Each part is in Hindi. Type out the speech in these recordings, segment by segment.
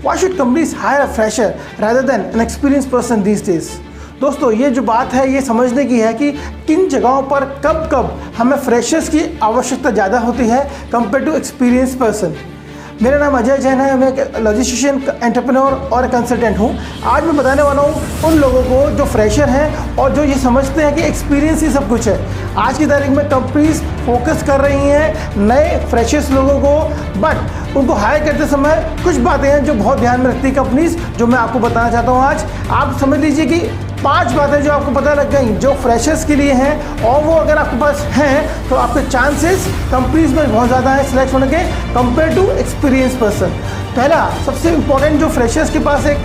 Why should companies hire a fresher rather than an experienced person these days? दोस्तों ये जो बात है ये समझने की है कि किन जगहों पर कब कब हमें फ्रेशर्स की आवश्यकता ज़्यादा होती है कंपेयर टू एक्सपीरियंस पर्सन। मेरा नाम अजय जैन है, मैं एक लॉजिस्टिशियन, एंटरप्रेन्योर और कंसल्टेंट हूँ। आज मैं बताने वाला हूँ उन लोगों को जो फ्रेशर हैं और जो ये समझते हैं कि एक्सपीरियंस ही सब कुछ है। आज की तारीख में कंपनीज फोकस कर रही हैं नए फ्रेशर्स लोगों को, बट उनको हायर करते समय कुछ बातें हैं जो बहुत ध्यान में रखती है कंपनीज, जो मैं आपको बताना चाहता हूँ। आज आप समझ लीजिए कि 5 बातें जो आपको पता लग गई जो फ्रेशर्स के लिए हैं, और वो अगर आपके पास हैं तो आपके चांसेस कंपनीज में बहुत ज़्यादा है सिलेक्ट होने के कंपेयर टू एक्सपीरियंस पर्सन। पहला सबसे इम्पॉर्टेंट जो फ्रेशर्स के पास एक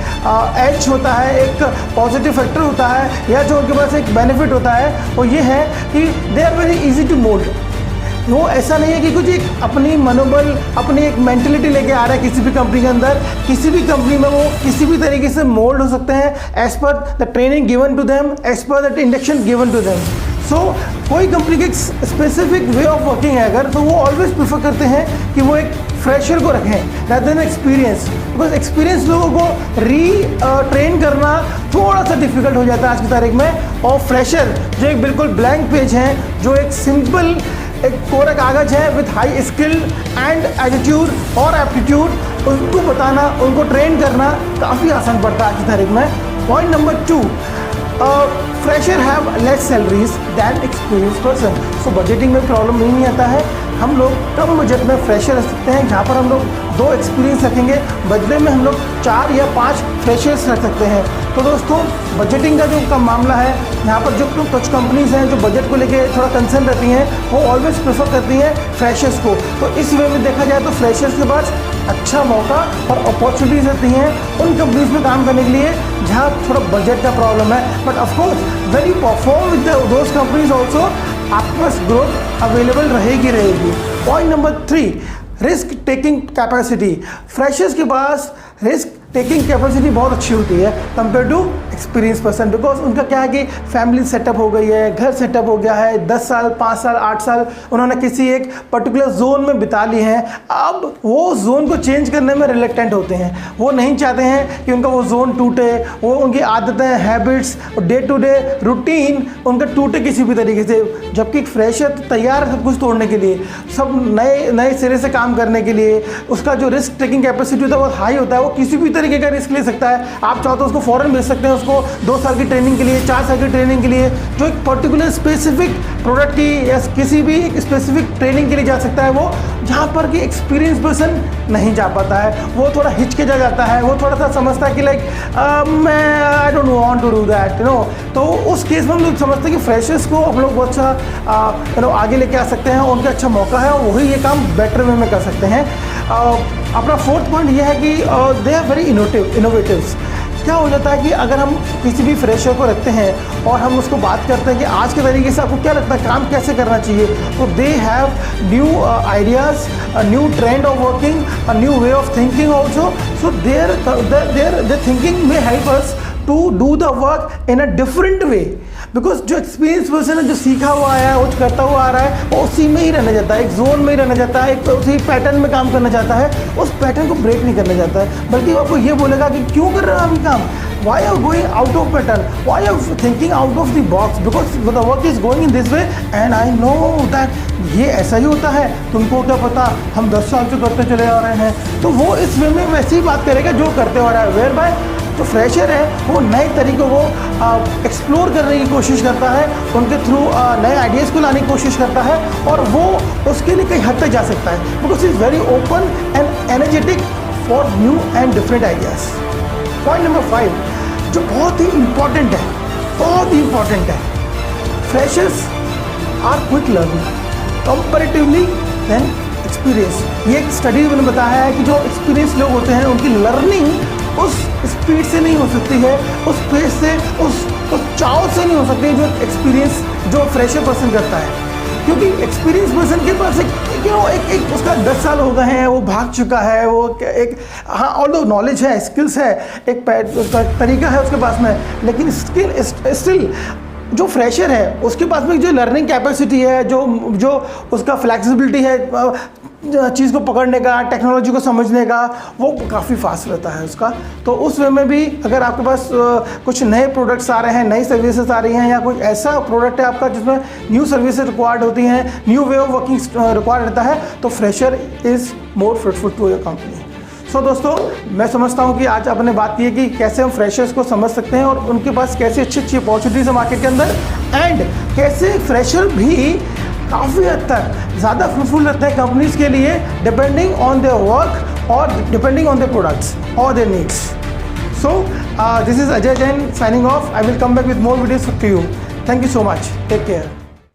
एज होता है, एक पॉजिटिव फैक्टर होता है, या जो उनके पास एक बेनिफिट होता है, वो ये है कि they are very easy to mould. वो ऐसा नहीं है कि कुछ एक अपनी मनोबल, अपनी एक मेंटलिटी लेके आ रहा है किसी भी कंपनी के अंदर। किसी भी कंपनी में वो किसी भी तरीके से मोल्ड हो सकते हैं as per the training given to them, as per the induction given to them. So कोई कंपनी की एक स्पेसिफिक वे ऑफ वर्किंग है अगर, तो वो ऑलवेज प्रेफर करते हैं कि वो एक फ्रेशर को रखें rather than experience, because experience लोगों को ट्रेन करना थोड़ा सा डिफिकल्ट हो जाता है आज की तारीख में। और फ्रेशर जो एक बिल्कुल ब्लैंक पेज है, जो एक सिंपल एक कोरा कागज है with high skill and attitude और एप्टीट्यूड, उनको बताना, उनको ट्रेन करना काफ़ी आसान पड़ता है आज की तारीख में। Point number 2, fresher have less salaries than experience person. So budgeting में प्रॉब्लम नहीं आता है। हम लोग कम बजट में फ्रेशर रख सकते हैं, जहाँ पर हम लोग 2 एक्सपीरियंस रखेंगे, बदले में हम लोग 4 या 5 फ्रेशर्स रख सकते हैं। तो दोस्तों बजटिंग का जो मामला है, यहाँ पर जो कुछ कंपनीज हैं जो बजट को लेके थोड़ा कंसर्न रहती हैं, वो ऑलवेज प्रेफर करती हैं फ्रेशर्स को। तो इस वे में देखा जाए तो फ्रेशर्स के पास अच्छा मौका और अपॉर्चुनिटीज रहती हैं उन कंपनीज में काम करने के लिए जहाँ थोड़ा बजट का प्रॉब्लम है। But of course when you perform with those companies also, आपके पास ग्रोथ अवेलेबल रहेगी। Point number 3, risk taking capacity. Freshers के पास रिस्क टेकिंग कैपेसिटी बहुत अच्छी होती है compare to experience person, because उनका क्या है कि फैमिली सेटअप हो गई है, घर सेटअप हो गया है, 10 साल, 5 साल, 8 साल उन्होंने किसी एक पर्टिकुलर जोन में बिता लिए हैं। अब वो जोन को चेंज करने में रिलेक्टेंट होते हैं, वो नहीं चाहते हैं कि उनका वो जोन टूटे, वो उनकी आदतें, habits, day to day routine उनका टूटे किसी भी तरीके से। जबकि एक फ्रेशर तैयार है सब कुछ तोड़ने के लिए, सब नए सिरे से काम करने के लिए। उसका जो रिस्क टेकिंग कैपेसिटी होता है बहुत हाई होता है, वो किसी भी तरीके का रिस्क ले सकता है। आप चाहो तो उसको फॉरेन भेज सकते हैं, उसको 2 साल की ट्रेनिंग के लिए, 4 साल की ट्रेनिंग के लिए, जो एक पर्टिकुलर स्पेसिफिक प्रोडक्ट की या किसी भी एक स्पेसिफिक ट्रेनिंग के लिए जा सकता है वो, जहाँ पर कि एक्सपीरियंस पर्सन नहीं जा पाता है। वो थोड़ा हिचकिचा जाता है, वो थोड़ा सा समझता है कि मैं I don't want to do that, तो उस केस में हम लोग समझते हैं कि फ्रेशर्स को हम लोग बहुत अच्छा आगे लेके आ सकते हैं, उनका अच्छा मौका है और वही ये काम बेटर वे में कर सकते हैं। अपना 4th पॉइंट ये है कि दे आर वेरी इनोवेटिव्स। क्या हो जाता है कि अगर हम किसी भी फ्रेशर को रखते हैं और हम उसको बात करते हैं कि आज के तरीके से आपको क्या लगता है काम कैसे करना चाहिए, तो they have new ideas, new trend of working, new way of thinking also. So their thinking में help us to do the work in a different way, because जो एक्सपीरियंस पर्सन है, जो सीखा हुआ आया है, वो करता हुआ आ रहा है, वो उसी में ही रहना चाहता है, एक जोन में ही रहना चाहता है, एक उसी पैटर्न में काम करना चाहता है, उस पैटर्न को ब्रेक नहीं करना चाहता है, बल्कि वो आपको ये बोलेगा कि क्यों कर रहे हो आप काम, why are you going out of pattern, why are you thinking out of the box, because the work is going in this way and I know that ये ऐसा ही होता है, तुमको क्या पता, हम 10 साल से करते चले आ रहे हैं। तो वो इस वे में वैसे ही बात करेगा जो करते आ रहा है। वेयर बाय जो फ्रेशर है वो नए तरीक़ों को एक्सप्लोर करने की कोशिश करता है, उनके थ्रू नए आइडियाज़ को लाने की कोशिश करता है, और वो उसके लिए कई हद तक जा सकता है, because is very open and energetic for new and different ideas. Point number 5 जो बहुत ही इम्पॉर्टेंट है, बहुत ही इम्पॉर्टेंट है, freshers are quick learning comparatively than experience. ये एक स्टडी मैंने बताया है कि जो एक्सपीरियंस लोग होते हैं उनकी लर्निंग उस स्पीड से नहीं हो सकती है, उस पेस से, उस चाव से नहीं हो सकती जो एक्सपीरियंस जो फ्रेशर पर्सन करता है। क्योंकि एक्सपीरियंस पर्सन के पास एक उसका 10 साल हो गए हैं, वो भाग चुका है, वो एक हाँ ऑल्दो नॉलेज है, स्किल्स है, एक उसका तरीका है उसके पास में, लेकिन स्टिल जो फ्रेशर है उसके पास में जो लर्निंग कैपेसिटी है, जो उसका फ्लेक्सिबिलिटी है चीज़ को पकड़ने का, टेक्नोलॉजी को समझने का, वो काफ़ी फास्ट रहता है उसका। तो उस वे में भी अगर आपके पास कुछ नए प्रोडक्ट्स आ रहे हैं, नई सर्विसेज आ रही हैं, या कोई ऐसा प्रोडक्ट है आपका जिसमें न्यू सर्विसेज रिक्वायर्ड होती हैं, new way of working required रहता है, तो fresher is more fruitful to your company. So दोस्तों, मैं समझता हूँ कि आज आपने बात की है कि कैसे हम फ्रेशर्स को समझ सकते हैं और उनके पास कैसी अच्छी अच्छी अपॉर्चुनिटीज़ है मार्केट के अंदर, एंड कैसे फ्रेशर भी काफ़ी हद तक ज़्यादा फ्रूटफुल रहते हैं कंपनीज के लिए, डिपेंडिंग ऑन देयर वर्क और डिपेंडिंग ऑन देयर प्रोडक्ट्स और their needs. So this is Ajay Jain signing off. I will come back with more videos to you. Thank you so much. Take care.